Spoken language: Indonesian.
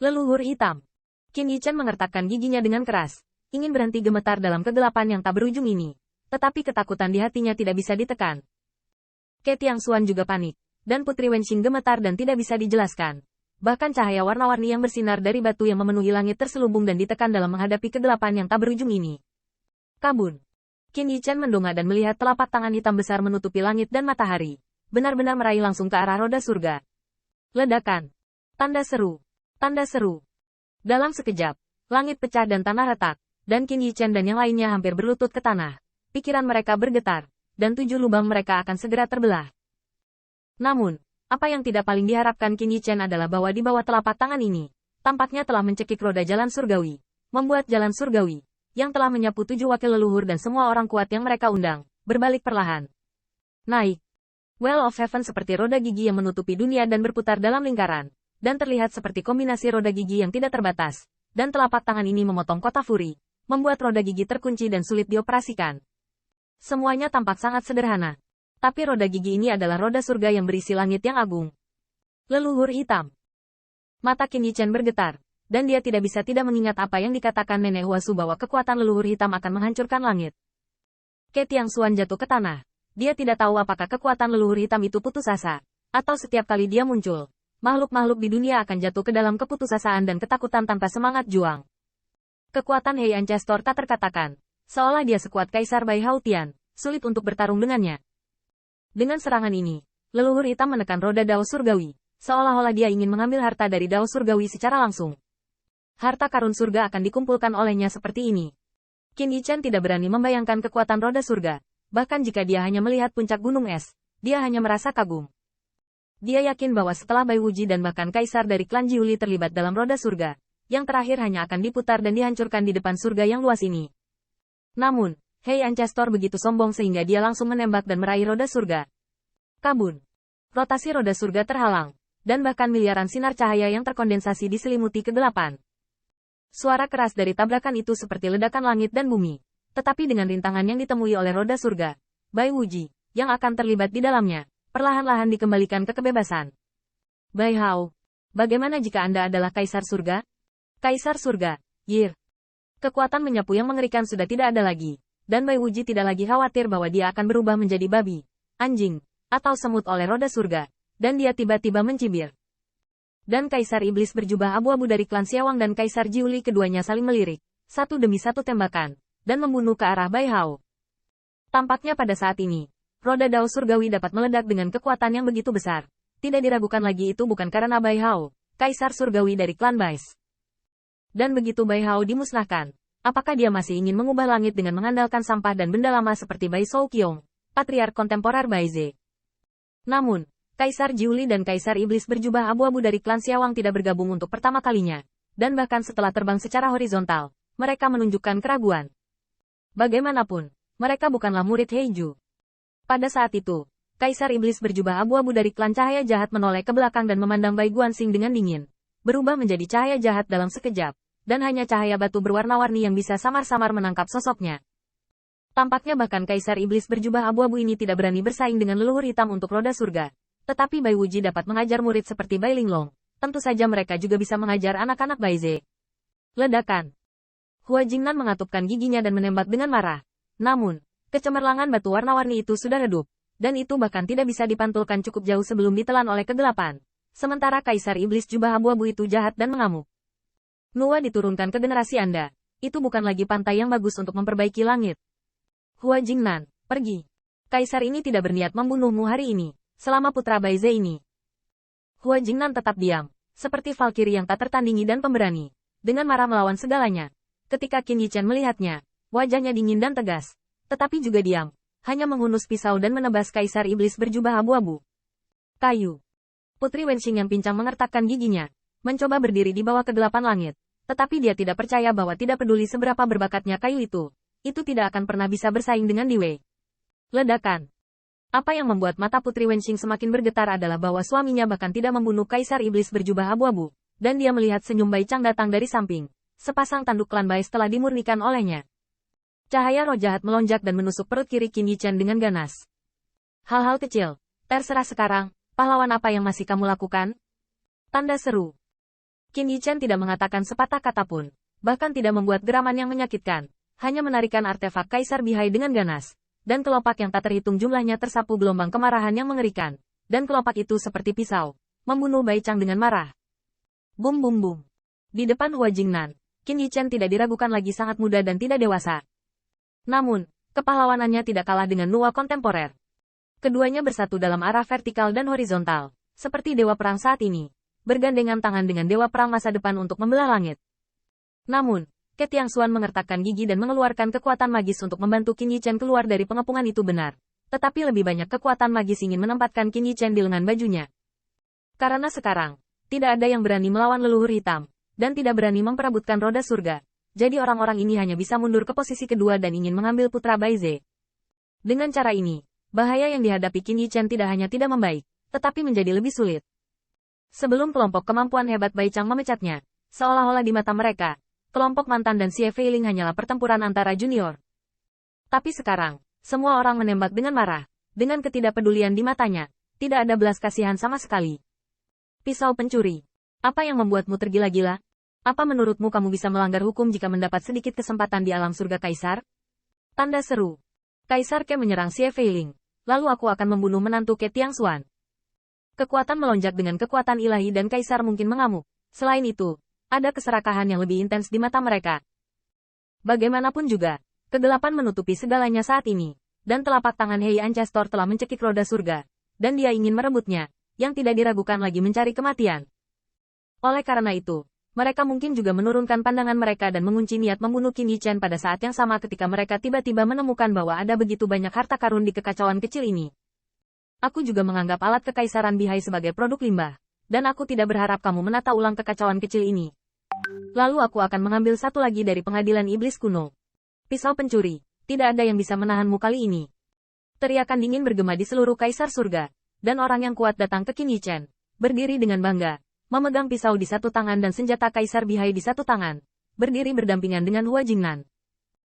Leluhur hitam. Qin Yichen mengertakkan giginya dengan keras, ingin berhenti gemetar dalam kegelapan yang tak berujung ini. Tetapi ketakutan di hatinya tidak bisa ditekan. Ke Tiangxuan juga panik, dan Putri Wenxing gemetar dan tidak bisa dijelaskan. Bahkan cahaya warna-warni yang bersinar dari batu yang memenuhi langit terselubung dan ditekan dalam menghadapi kegelapan yang tak berujung ini. Kabun. Qin Yichen mendongak dan melihat telapak tangan hitam besar menutupi langit dan matahari. Benar-benar meraih langsung ke arah roda surga. Ledakan. Tanda seru. Tanda seru. Dalam sekejap, langit pecah dan tanah retak, dan Qin Yichen dan yang lainnya hampir berlutut ke tanah. Pikiran mereka bergetar, dan 7 lubang mereka akan segera terbelah. Namun, apa yang tidak paling diharapkan Qin Yichen adalah bahwa di bawah telapak tangan ini, tampaknya telah mencekik roda jalan surgawi, membuat jalan surgawi, yang telah menyapu 7 wakil leluhur dan semua orang kuat yang mereka undang, berbalik perlahan. Naik. Well of Heaven seperti roda gigi yang menutupi dunia dan berputar dalam lingkaran, dan terlihat seperti kombinasi roda gigi yang tidak terbatas, dan telapak tangan ini memotong kota Furi, membuat roda gigi terkunci dan sulit dioperasikan. Semuanya tampak sangat sederhana. Tapi roda gigi ini adalah roda surga yang berisi langit yang agung. Leluhur hitam. Mata Qin Yichen bergetar, dan dia tidak bisa tidak mengingat apa yang dikatakan Nenek Huasu bahwa kekuatan leluhur hitam akan menghancurkan langit. Ke Tiangxuan jatuh ke tanah. Dia tidak tahu apakah kekuatan leluhur hitam itu putus asa, atau setiap kali dia muncul, makhluk-makhluk di dunia akan jatuh ke dalam keputusasaan dan ketakutan tanpa semangat juang. Kekuatan Hei Ancestor tak terkatakan, seolah dia sekuat Kaisar Bai Hautian, sulit untuk bertarung dengannya. Dengan serangan ini, leluhur hitam menekan roda Dao Surgawi, seolah-olah dia ingin mengambil harta dari Dao Surgawi secara langsung. Harta karun surga akan dikumpulkan olehnya seperti ini. Qin Yichen tidak berani membayangkan kekuatan roda surga, bahkan jika dia hanya melihat puncak gunung es, dia hanya merasa kagum. Dia yakin bahwa setelah Bai Wuji dan bahkan Kaisar dari klan Jiuli terlibat dalam roda surga, yang terakhir hanya akan diputar dan dihancurkan di depan surga yang luas ini. Namun, Hei Ancestor begitu sombong sehingga dia langsung menembak dan meraih roda surga. Kabun. Rotasi roda surga terhalang, dan bahkan miliaran sinar cahaya yang terkondensasi diselimuti kegelapan. Suara keras dari tabrakan itu seperti ledakan langit dan bumi. Tetapi dengan rintangan yang ditemui oleh roda surga, Bai Wuji, yang akan terlibat di dalamnya, perlahan-lahan dikembalikan ke kebebasan. Bai Hao, bagaimana jika Anda adalah Kaisar Surga? Kaisar Surga, Yir. Kekuatan menyapu yang mengerikan sudah tidak ada lagi, dan Bai Wuji tidak lagi khawatir bahwa dia akan berubah menjadi babi, anjing, atau semut oleh roda surga, dan dia tiba-tiba mencibir. Dan Kaisar Iblis berjubah abu-abu dari klan Siawang dan Kaisar Jiuli keduanya saling melirik, satu demi satu tembakan, dan membunuh ke arah Bai Hao. Tampaknya pada saat ini, roda Dao Surgawi dapat meledak dengan kekuatan yang begitu besar. Tidak diragukan lagi itu bukan karena Bai Hao, Kaisar Surgawi dari klan Bais. Dan begitu Bai Hao dimusnahkan, apakah dia masih ingin mengubah langit dengan mengandalkan sampah dan benda lama seperti Bai Shou Qiong, patriark kontemporer Baize? Namun, Kaisar Jiuli dan Kaisar Iblis berjubah abu-abu dari klan Siawang tidak bergabung untuk pertama kalinya, dan bahkan setelah terbang secara horizontal, mereka menunjukkan keraguan. Bagaimanapun, mereka bukanlah murid Heiju. Pada saat itu, Kaisar Iblis berjubah abu-abu dari klan cahaya jahat menoleh ke belakang dan memandang Bai Guanxing dengan dingin, berubah menjadi cahaya jahat dalam sekejap, dan hanya cahaya batu berwarna-warni yang bisa samar-samar menangkap sosoknya. Tampaknya bahkan Kaisar Iblis berjubah abu-abu ini tidak berani bersaing dengan leluhur hitam untuk roda surga. Tetapi Bai Wuji dapat mengajar murid seperti Bai Linglong, tentu saja mereka juga bisa mengajar anak-anak Baize. Ledakan. Hua Jingnan mengatupkan giginya dan menembak dengan marah. Namun, kecemerlangan batu warna-warni itu sudah redup, dan itu bahkan tidak bisa dipantulkan cukup jauh sebelum ditelan oleh kegelapan. Sementara Kaisar Iblis jubah abu-abu itu jahat dan mengamuk. Nuwa diturunkan ke generasi Anda. Itu bukan lagi pantai yang bagus untuk memperbaiki langit. Hua Jingnan, pergi. Kaisar ini tidak berniat membunuhmu hari ini, selama putra Baize ini. Hua Jingnan tetap diam, seperti Valkyrie yang tak tertandingi dan pemberani, dengan marah melawan segalanya. Ketika Qin Yichen melihatnya, wajahnya dingin dan tegas, tetapi juga diam, hanya menghunus pisau dan menebas Kaisar Iblis berjubah abu-abu. Kayu. Putri Wenxing yang pincang mengertakkan giginya, mencoba berdiri di bawah kegelapan langit, tetapi dia tidak percaya bahwa tidak peduli seberapa berbakatnya kayu itu tidak akan pernah bisa bersaing dengan Diwei. Ledakan. Apa yang membuat mata Putri Wenxing semakin bergetar adalah bahwa suaminya bahkan tidak membunuh Kaisar Iblis berjubah abu-abu, dan dia melihat senyum Bai Chang datang dari samping. Sepasang tanduk klan Bais telah dimurnikan olehnya. Cahaya roh jahat melonjak dan menusuk perut kiri Qin Yichen dengan ganas. Hal-hal kecil, terserah sekarang, pahlawan apa yang masih kamu lakukan? Tanda seru. Qin Yichen tidak mengatakan sepatah kata pun, bahkan tidak membuat geraman yang menyakitkan, hanya menarikan artefak Kaisar Bihai dengan ganas, dan kelopak yang tak terhitung jumlahnya tersapu gelombang kemarahan yang mengerikan, dan kelopak itu seperti pisau, membunuh Bai Chang dengan marah. Bum bum bum. Di depan Hua Jingnan, Qin Yichen tidak diragukan lagi sangat muda dan tidak dewasa. Namun, kepahlawanannya tidak kalah dengan Nuwa kontemporer. Keduanya bersatu dalam arah vertikal dan horizontal, seperti dewa perang saat ini, bergandengan tangan dengan dewa perang masa depan untuk membelah langit. Namun, Ke Tiangshuan mengertakkan gigi dan mengeluarkan kekuatan magis untuk membantu Qin Yichen keluar dari pengepungan itu benar. Tetapi lebih banyak kekuatan magis ingin menempatkan Qin Yichen di lengan bajunya. Karena sekarang, tidak ada yang berani melawan leluhur hitam, dan tidak berani memperebutkan roda surga. Jadi orang-orang ini hanya bisa mundur ke posisi kedua dan ingin mengambil putra Baize. Dengan cara ini, bahaya yang dihadapi Qin Yichen tidak hanya tidak membaik, tetapi menjadi lebih sulit. Sebelum kelompok kemampuan hebat Bai Chang memecatnya, seolah-olah di mata mereka, kelompok mantan dan Xie Feiling hanyalah pertempuran antara junior. Tapi sekarang, semua orang menembak dengan marah, dengan ketidakpedulian di matanya, tidak ada belas kasihan sama sekali. Pisau pencuri. Apa yang membuatmu tergila-gila? Apa menurutmu kamu bisa melanggar hukum jika mendapat sedikit kesempatan di alam surga Kaisar? Tanda seru. Kaisar Ke menyerang Xie Feiling, lalu aku akan membunuh menantu Ke Tiangshuan. Kekuatan melonjak dengan kekuatan ilahi dan Kaisar mungkin mengamuk. Selain itu, ada keserakahan yang lebih intens di mata mereka. Bagaimanapun juga, kegelapan menutupi segalanya saat ini, dan telapak tangan Hei Ancestor telah mencekik roda surga, dan dia ingin merebutnya, yang tidak diragukan lagi mencari kematian. Oleh karena itu, mereka mungkin juga menurunkan pandangan mereka dan mengunci niat membunuh Qin Yichen pada saat yang sama ketika mereka tiba-tiba menemukan bahwa ada begitu banyak harta karun di kekacauan kecil ini. Aku juga menganggap alat kekaisaran Bihai sebagai produk limbah, dan aku tidak berharap kamu menata ulang kekacauan kecil ini. Lalu aku akan mengambil satu lagi dari pengadilan iblis kuno. Pisau pencuri, tidak ada yang bisa menahanmu kali ini. Teriakan dingin bergema di seluruh Kaisar Surga, dan orang yang kuat datang ke Qin Yichen, berdiri dengan bangga, memegang pisau di satu tangan dan senjata Kaisar Bihai di satu tangan, berdiri berdampingan dengan Hua Jingnan.